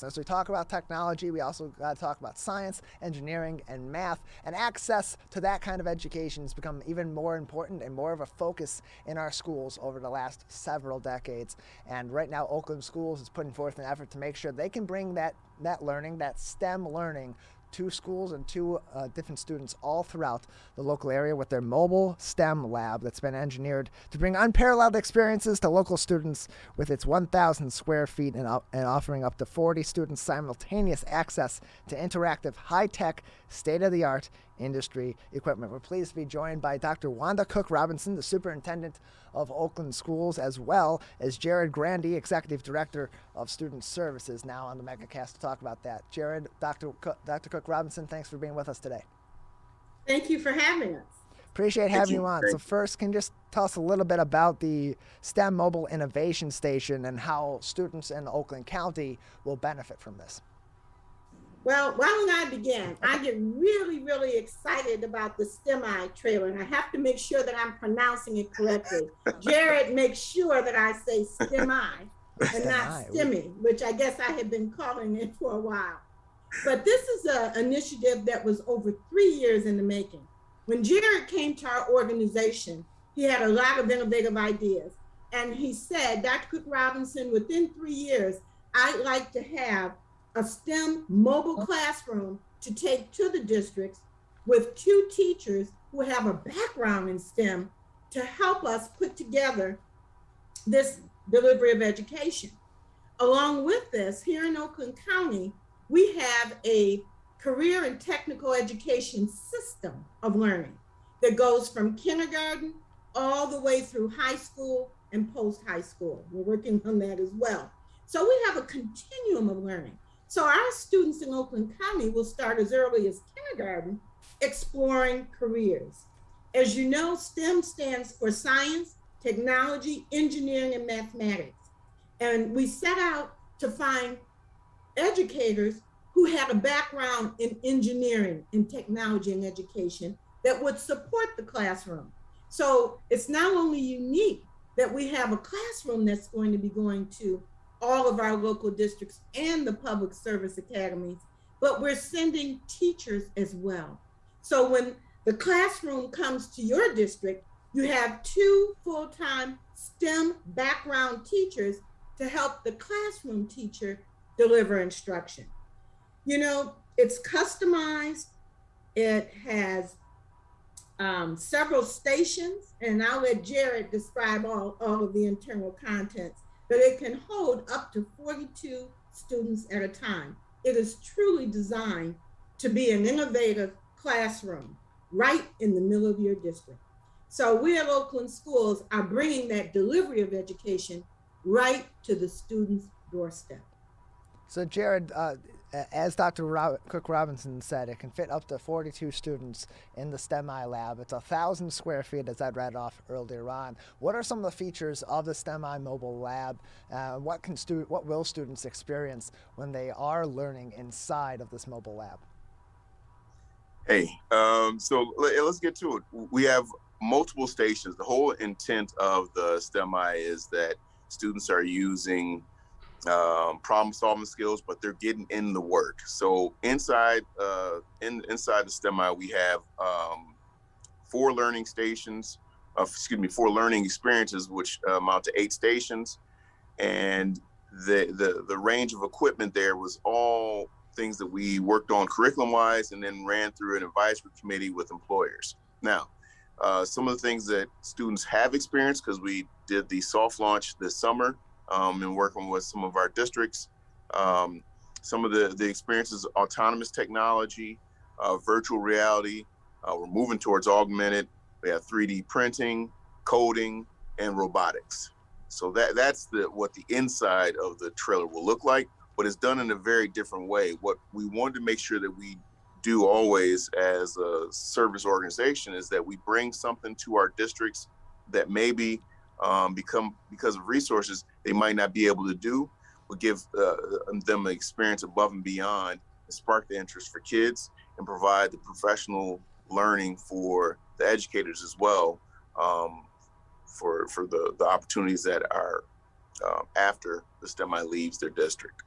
As we talk about technology, we also got to talk about science, engineering, and math. And access to that kind of education has become even more important and more of a focus in our schools over the last several decades. And right now, Oakland Schools is putting forth an effort to make sure they can bring that learning, that STEM learning, to schools and to different students all throughout the local area with their mobile STEM lab that's been engineered to bring unparalleled experiences to local students with its 1,000 square feet and offering up to 40 students simultaneous access to interactive, high-tech, state-of-the-art industry equipment. We're pleased to be joined by Dr. Wanda CookRobinson, the superintendent of Oakland Schools, as well as Jarrad Grandy, executive director of student services, now on the MegaCast to talk about that. Jarrad, Dr. CookRobinson, thanks for being with us today. Thank you for having us. Appreciate having you on. So first, can you just tell us a little bit about the STEM Mobile Innovation Station and how students in Oakland County will benefit from this? Well, why don't I begin? I get really, really excited about the Stemi trailer, and I have to make sure that I'm pronouncing it correctly. Jarrad makes sure that I say Stemi and not Stemi, which I guess I have been calling it for a while. But this is an initiative that was over 3 years in the making. When Jarrad came to our organization, he had a lot of innovative ideas. And he said, Dr. CookRobinson, within 3 years, I'd like to have a STEM mobile classroom to take to the districts with 2 teachers who have a background in STEM to help us put together this delivery of education. Along with this, here in Oakland County, we have a career and technical education system of learning that goes from kindergarten all the way through high school and post-high school. We're working on that as well. So we have a continuum of learning. So our students in Oakland County will start as early as kindergarten exploring careers. As you know, STEM stands for science, technology, engineering, and mathematics. And we set out to find educators who had a background in engineering and technology and education that would support the classroom. So it's not only unique that we have a classroom that's going to be going to all of our local districts and the public service academies, but we're sending teachers as well. So when the classroom comes to your district, you have 2 full-time STEM background teachers to help the classroom teacher deliver instruction. You know, it's customized. It has several stations, and I'll let Jarrad describe all of the internal contents, but it can hold up to 42 students at a time. It is truly designed to be an innovative classroom right in the middle of your district. So we at Oakland Schools are bringing that delivery of education right to the student's doorstep. So Jarrad, as Dr. CookRobinson said, it can fit up to 42 students in the Stemi lab. It's 1,000 square feet, as I read off earlier on. What are some of the features of the Stemi Mobile Lab? What will students experience when they are learning inside of this mobile lab? Hey, so let's get to it. We have multiple stations. The whole intent of the Stemi is that students are using problem-solving skills, but they're getting in the work. So inside inside the STEMI, we have 4 learning stations, 4 learning experiences, which amount to 8 stations, and the range of equipment there was all things that we worked on curriculum-wise, and then ran through an advisory committee with employers. Now, some of the things that students have experienced, because we did the soft launch this summer, and working with some of our districts. Some of the experiences, autonomous technology, virtual reality. We're moving towards augmented. We have 3D printing, coding, and robotics. So that's what the inside of the trailer will look like, but it's done in a very different way. What we wanted to make sure that we do always as a service organization is that we bring something to our districts that maybe because of resources they might not be able to do, will give them an experience above and beyond, and spark the interest for kids, and provide the professional learning for the educators as well, for the opportunities that are after the STEMI leaves their district.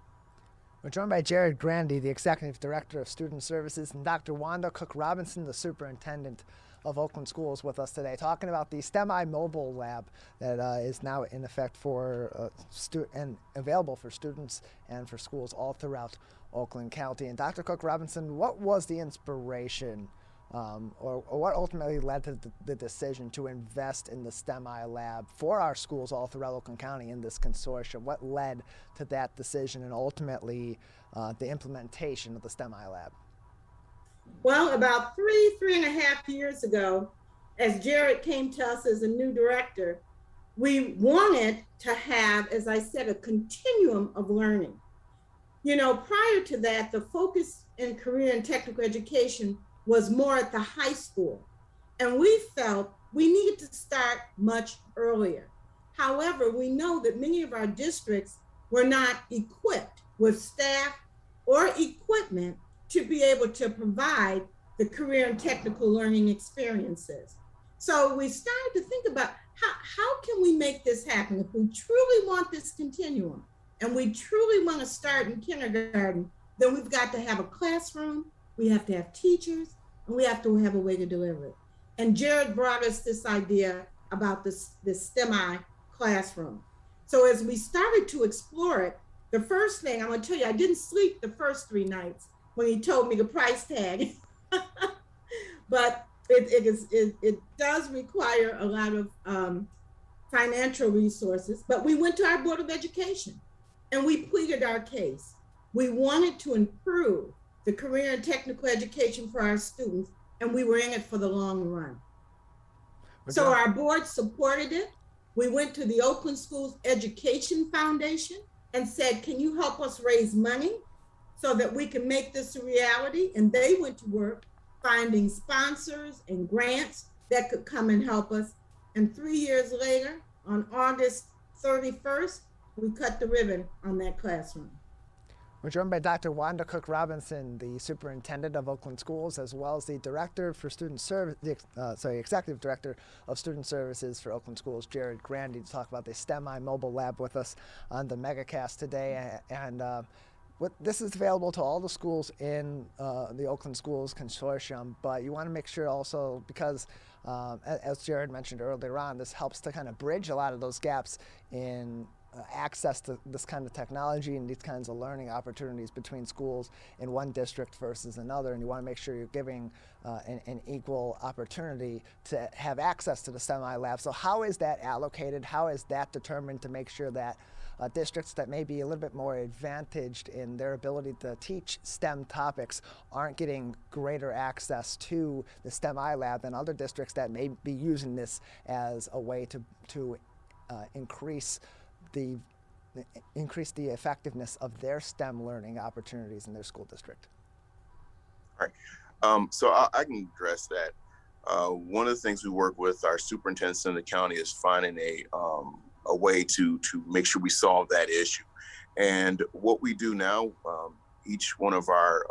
We're joined by Jarrad Grandy, the Executive Director of Student Services, and Dr. Wanda CookRobinson, the Superintendent of Oakland Schools, with us today, talking about the Stemi Mobile Lab that is now in effect for and available for students and for schools all throughout Oakland County. And Dr. CookRobinson, what was the inspiration or what ultimately led to the decision to invest in the Stemi Lab for our schools all throughout Oakland County in this consortium? What led to that decision and ultimately the implementation of the Stemi Lab? Well, about three and a half years ago, as Jarrad came to us as a new director, we wanted to have, as I said, a continuum of learning. You know, prior to that, the focus in career and technical education was more at the high school. And we felt we needed to start much earlier. However, we know that many of our districts were not equipped with staff or equipment to be able to provide the career and technical learning experiences. So we started to think about how can we make this happen? If we truly want this continuum and we truly want to start in kindergarten, then we've got to have a classroom, we have to have teachers, and we have to have a way to deliver it. And Jarrad brought us this idea about this STEMI classroom. So as we started to explore it, the first thing I'm going to tell you, I didn't sleep the first 3 nights when he told me the price tag, but it does require a lot of financial resources. But we went to our Board of Education and we pleaded our case. We wanted to improve the career and technical education for our students, and we were in it for the long run. So our board supported it. We went to the Oakland Schools Education Foundation and said, can you help us raise money so that we can make this a reality? And they went to work finding sponsors and grants that could come and help us. And 3 years later, on August 31st, we cut the ribbon on that classroom. We're joined by Dr. Wanda CookRobinson, the Superintendent of Oakland Schools, as well as the Director for Student Service, Executive Director of Student Services for Oakland Schools, Jarrad Grandy, to talk about the Stemi Mobile Lab with us on the MegaCast today. And this is available to all the schools in the Oakland Schools Consortium, but you want to make sure also, because as Jarrad mentioned earlier on, this helps to kind of bridge a lot of those gaps in access to this kind of technology and these kinds of learning opportunities between schools in one district versus another, and you want to make sure you're giving an equal opportunity to have access to the Stemi Lab. So how is that allocated? How is that determined to make sure that districts that may be a little bit more advantaged in their ability to teach STEM topics aren't getting greater access to the Stemi Lab than other districts that may be using this as a way to increase the effectiveness of their STEM learning opportunities in their school district? All right. So I can address that. One of the things we work with our superintendents in the county is finding a way to make sure we solve that issue. And what we do now, each one of our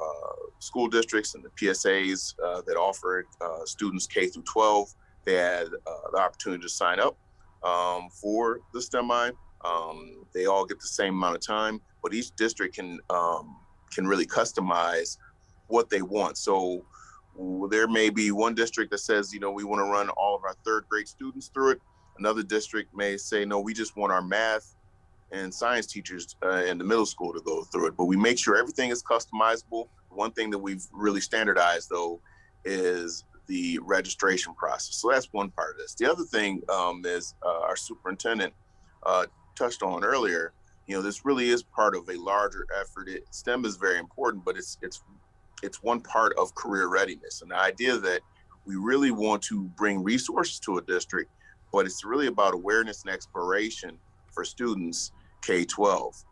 school districts and the PSAs that offer students K through 12, they had the opportunity to sign up for the STEMI. They all get the same amount of time, but each district can really customize what they want. So there may be one district that says, we want to run all of our 3rd grade students through it. Another district may say, no, we just want our math and science teachers in the middle school to go through it. But we make sure everything is customizable. One thing that we've really standardized, though, is the registration process. So that's one part of this. The other thing is our superintendent touched on earlier. This really is part of a larger effort. STEM is very important, but it's one part of career readiness. And the idea that we really want to bring resources to a district, but it's really about awareness and exploration for students K-12.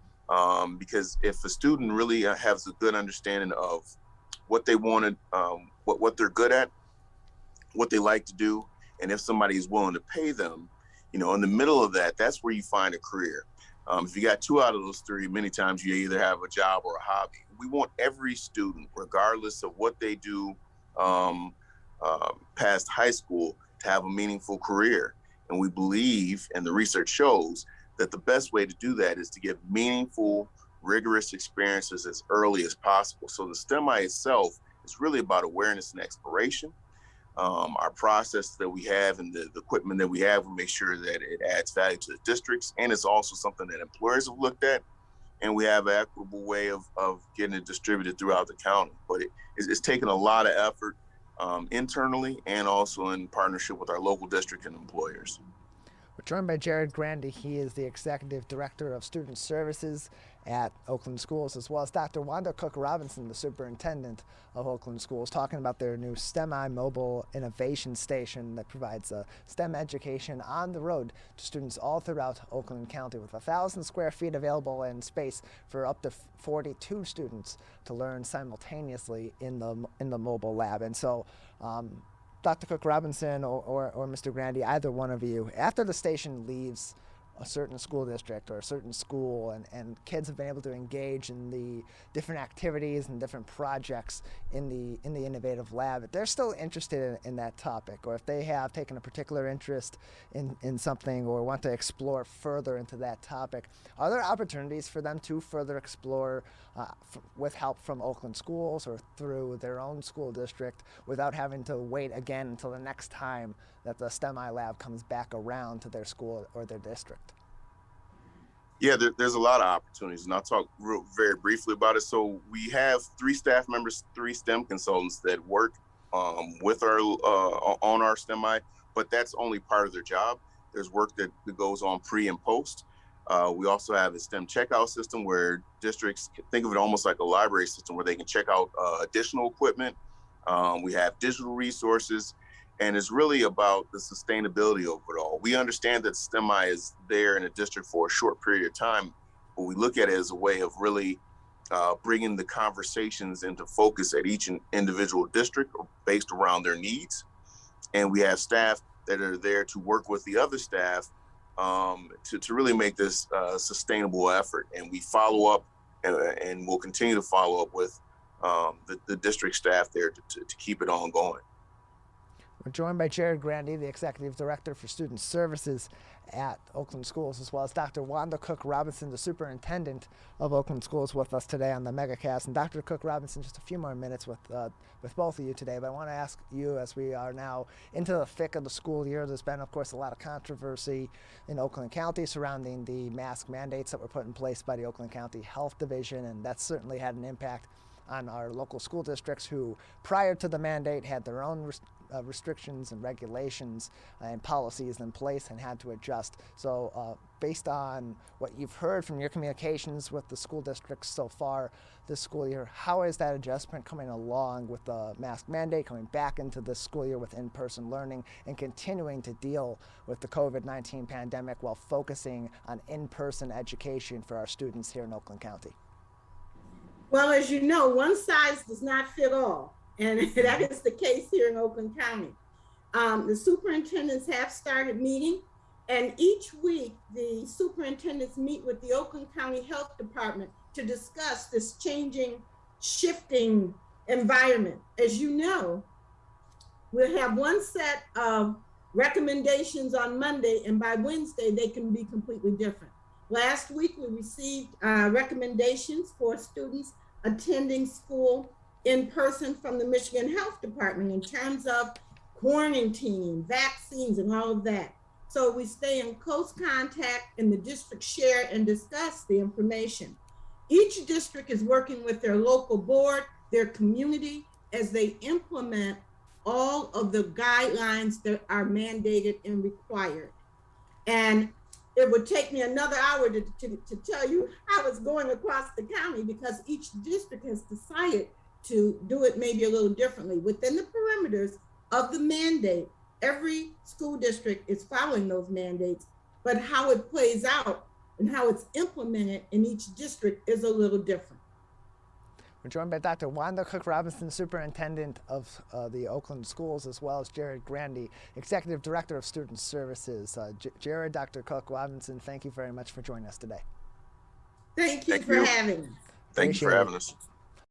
Because if a student really has a good understanding of what they wanted, what they're good at, what they like to do, and if somebody is willing to pay them, in the middle of that, that's where you find a career. If you got 2 out of those 3, many times you either have a job or a hobby. We want every student, regardless of what they do past high school, to have a meaningful career. And we believe, and the research shows, that the best way to do that is to give meaningful rigorous experiences as early as possible. So the STEMI itself is really about awareness and exploration. Our process that we have and the equipment that we have, we make sure that it adds value to the districts, and it's also something that employers have looked at, and we have an equitable way of getting it distributed throughout the county. But it's taken a lot of effort internally and also in partnership with our local district and employers. We're joined by Jarrad Grandy. He is the Executive Director of Student Services at Oakland Schools, as well as Dr. Wanda CookRobinson, the Superintendent of Oakland Schools, talking about their new Stemi Mobile Innovation Station that provides STEM education on the road to students all throughout Oakland County, with 1,000 square feet available in space for up to 42 students to learn simultaneously in the mobile lab. And so Dr. CookRobinson or Mr. Grandy, either one of you, after the station leaves a certain school district or a certain school, and kids have been able to engage in the different activities and different projects in the innovative lab, if they're still interested in that topic, or if they have taken a particular interest in something or want to explore further into that topic, are there opportunities for them to further explore with help from Oakland Schools or through their own school district without having to wait again until the next time that the STEMI lab comes back around to their school or their district? Yeah, there's a lot of opportunities, and I'll talk very briefly about it. So we have 3 staff members, 3 STEM consultants that work with our on our STEMI, but that's only part of their job. There's work that goes on pre and post. We also have a STEM checkout system where districts can think of it almost like a library system where they can check out additional equipment. We have digital resources, and it's really about the sustainability of it all. We understand that STEMI is there in a district for a short period of time, but we look at it as a way of really bringing the conversations into focus at each individual district based around their needs. And we have staff that are there to work with the other staff to really make this a sustainable effort. And we follow up and we'll continue to follow up with the district staff there to keep it ongoing. We're joined by Jarrad Grandy, the Executive Director for Student Services at Oakland Schools, as well as Dr. Wanda CookRobinson, the Superintendent of Oakland Schools, with us today on the MegaCast. And Dr. CookRobinson, just a few more minutes with both of you today, but I want to ask you, as we are now into the thick of the school year, there's been, of course, a lot of controversy in Oakland County surrounding the mask mandates that were put in place by the Oakland County Health Division, and that's certainly had an impact on our local school districts who, prior to the mandate, had their own restrictions and regulations and policies in place and had to adjust. So based on what you've heard from your communications with the school districts so far this school year, how is that adjustment coming along with the mask mandate, coming back into the school year with in-person learning and continuing to deal with the COVID-19 pandemic while focusing on in-person education for our students here in Oakland County? Well, as you know, one size does not fit all. And that is the case here in Oakland County. The superintendents have started meeting, and each week the superintendents meet with the Oakland County Health Department to discuss this changing, shifting environment. As you know, we'll have one set of recommendations on Monday, and by Wednesday they can be completely different. Last week we received recommendations for students attending school in person from the Michigan Health Department in terms of quarantine, vaccines, and all of that. So we stay in close contact, and the district share and discuss the information. Each district is working with their local board, their community, as they implement all of the guidelines that are mandated and required. And it would take me another hour to tell you how it's going across the county, because each district has decided to do it maybe a little differently. Within the perimeters of the mandate, every school district is following those mandates, but how it plays out and how it's implemented in each district is a little different. We're joined by Dr. Wanda CookRobinson, Superintendent of the Oakland Schools, as well as Jarrad Grandy, Executive Director of Student Services. Jarrad, Dr. CookRobinson, thank you very much for joining us today. Thank you for having us. Thank you for having us.